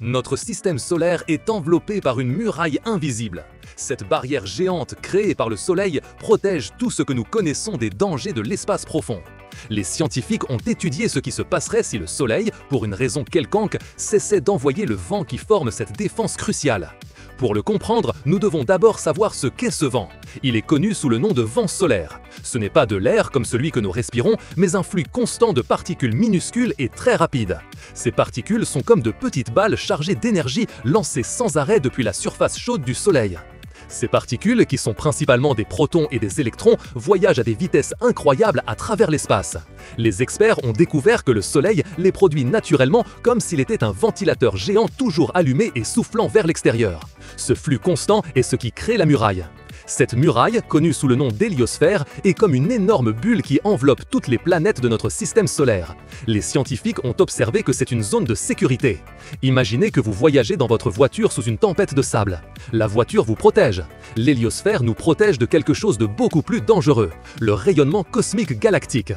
Notre système solaire est enveloppé par une muraille invisible. Cette barrière géante créée par le Soleil protège tout ce que nous connaissons des dangers de l'espace profond. Les scientifiques ont étudié ce qui se passerait si le Soleil, pour une raison quelconque, cessait d'envoyer le vent qui forme cette défense cruciale. Pour le comprendre, nous devons d'abord savoir ce qu'est ce vent. Il est connu sous le nom de vent solaire. Ce n'est pas de l'air comme celui que nous respirons, mais un flux constant de particules minuscules et très rapides. Ces particules sont comme de petites balles chargées d'énergie lancées sans arrêt depuis la surface chaude du Soleil. Ces particules, qui sont principalement des protons et des électrons, voyagent à des vitesses incroyables à travers l'espace. Les experts ont découvert que le Soleil les produit naturellement comme s'il était un ventilateur géant toujours allumé et soufflant vers l'extérieur. Ce flux constant est ce qui crée la muraille. Cette muraille, connue sous le nom d'héliosphère, est comme une énorme bulle qui enveloppe toutes les planètes de notre système solaire. Les scientifiques ont observé que c'est une zone de sécurité. Imaginez que vous voyagez dans votre voiture sous une tempête de sable. La voiture vous protège. L'héliosphère nous protège de quelque chose de beaucoup plus dangereux, le rayonnement cosmique galactique.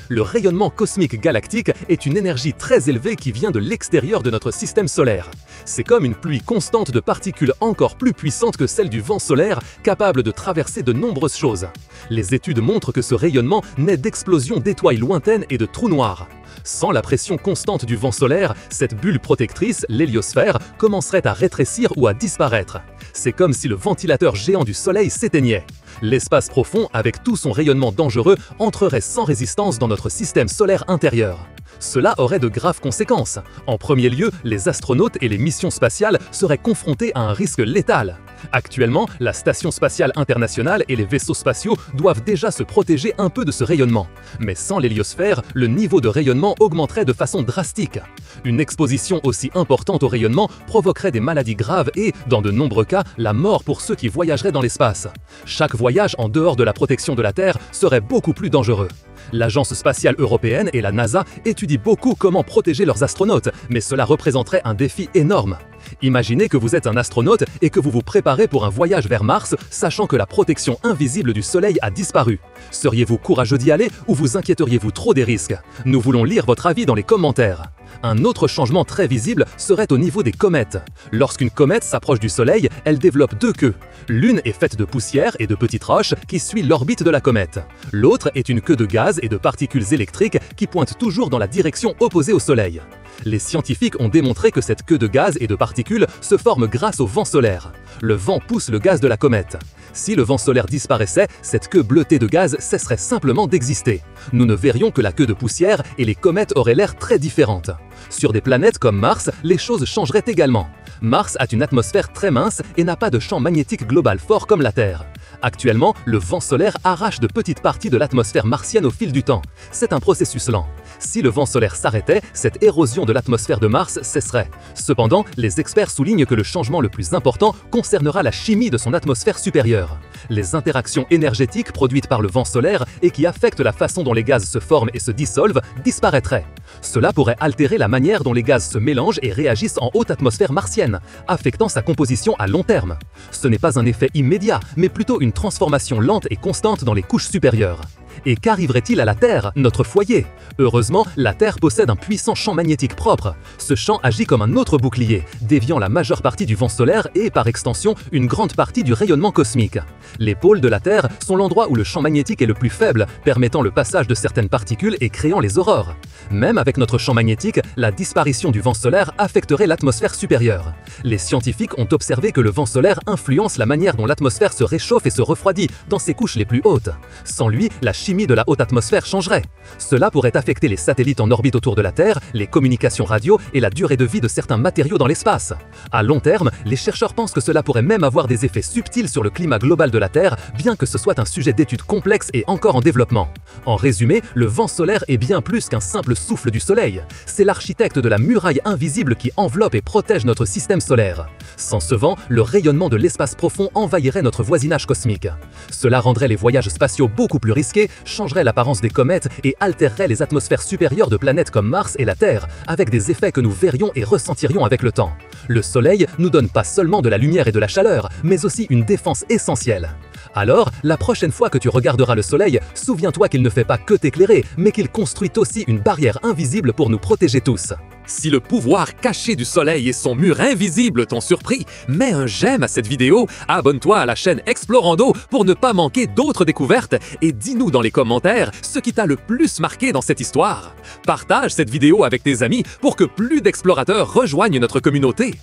Le rayonnement cosmique galactique est une énergie très élevée qui vient de l'extérieur de notre système solaire. C'est comme une pluie constante de particules encore plus puissantes que celle du vent solaire, capable de traverser de nombreuses choses. Les études montrent que ce rayonnement naît d'explosions d'étoiles lointaines et de trous noirs. Sans la pression constante du vent solaire, cette bulle protectrice, l'héliosphère, commencerait à rétrécir ou à disparaître. C'est comme si le ventilateur géant du Soleil s'éteignait. L'espace profond, avec tout son rayonnement dangereux, entrerait sans résistance dans notre système solaire intérieur. Cela aurait de graves conséquences. En premier lieu, les astronautes et les missions spatiales seraient confrontés à un risque létal. Actuellement, la Station spatiale internationale et les vaisseaux spatiaux doivent déjà se protéger un peu de ce rayonnement. Mais sans l'héliosphère, le niveau de rayonnement augmenterait de façon drastique. Une exposition aussi importante au rayonnement provoquerait des maladies graves et, dans de nombreux cas, la mort pour ceux qui voyageraient dans l'espace. Chaque voyage en dehors de la protection de la Terre serait beaucoup plus dangereux. L'Agence spatiale européenne et la NASA étudient beaucoup comment protéger leurs astronautes, mais cela représenterait un défi énorme. Imaginez que vous êtes un astronaute et que vous vous préparez pour un voyage vers Mars, sachant que la protection invisible du Soleil a disparu. Seriez-vous courageux d'y aller ou vous inquiéteriez-vous trop des risques? Nous voulons lire votre avis dans les commentaires. Un autre changement très visible serait au niveau des comètes. Lorsqu'une comète s'approche du Soleil, elle développe deux queues. L'une est faite de poussière et de petites roches qui suit l'orbite de la comète. L'autre est une queue de gaz et de particules électriques qui pointe toujours dans la direction opposée au Soleil. Les scientifiques ont démontré que cette queue de gaz et de particules se forme grâce au vent solaire. Le vent pousse le gaz de la comète. Si le vent solaire disparaissait, cette queue bleutée de gaz cesserait simplement d'exister. Nous ne verrions que la queue de poussière et les comètes auraient l'air très différentes. Sur des planètes comme Mars, les choses changeraient également. Mars a une atmosphère très mince et n'a pas de champ magnétique global fort comme la Terre. Actuellement, le vent solaire arrache de petites parties de l'atmosphère martienne au fil du temps. C'est un processus lent. Si le vent solaire s'arrêtait, cette érosion de l'atmosphère de Mars cesserait. Cependant, les experts soulignent que le changement le plus important concernera la chimie de son atmosphère supérieure. Les interactions énergétiques produites par le vent solaire et qui affectent la façon dont les gaz se forment et se dissolvent disparaîtraient. Cela pourrait altérer la manière dont les gaz se mélangent et réagissent en haute atmosphère martienne, affectant sa composition à long terme. Ce n'est pas un effet immédiat, mais plutôt une transformation lente et constante dans les couches supérieures. Et qu'arriverait-il à la Terre, notre foyer? Heureusement, la Terre possède un puissant champ magnétique propre. Ce champ agit comme un autre bouclier, déviant la majeure partie du vent solaire et, par extension, une grande partie du rayonnement cosmique. Les pôles de la Terre sont l'endroit où le champ magnétique est le plus faible, permettant le passage de certaines particules et créant les aurores. Même avec notre champ magnétique, la disparition du vent solaire affecterait l'atmosphère supérieure. Les scientifiques ont observé que le vent solaire influence la manière dont l'atmosphère se réchauffe et se refroidit dans ses couches les plus hautes. Sans lui, la chimie de la haute atmosphère changerait. Cela pourrait affecter les satellites en orbite autour de la Terre, les communications radio et la durée de vie de certains matériaux dans l'espace. À long terme, les chercheurs pensent que cela pourrait même avoir des effets subtils sur le climat global de la Terre, bien que ce soit un sujet d'étude complexe et encore en développement. En résumé, le vent solaire est bien plus qu'un simple souffle du Soleil. C'est l'architecte de la muraille invisible qui enveloppe et protège notre système solaire. Sans ce vent, le rayonnement de l'espace profond envahirait notre voisinage cosmique. Cela rendrait les voyages spatiaux beaucoup plus risqués, changerait l'apparence des comètes et altérerait les atmosphères supérieures de planètes comme Mars et la Terre, avec des effets que nous verrions et ressentirions avec le temps. Le Soleil nous donne pas seulement de la lumière et de la chaleur, mais aussi une défense essentielle. Alors, la prochaine fois que tu regarderas le soleil, souviens-toi qu'il ne fait pas que t'éclairer, mais qu'il construit aussi une barrière invisible pour nous protéger tous. Si le pouvoir caché du soleil et son mur invisible t'ont surpris, mets un j'aime à cette vidéo, abonne-toi à la chaîne Explorando pour ne pas manquer d'autres découvertes et dis-nous dans les commentaires ce qui t'a le plus marqué dans cette histoire. Partage cette vidéo avec tes amis pour que plus d'explorateurs rejoignent notre communauté.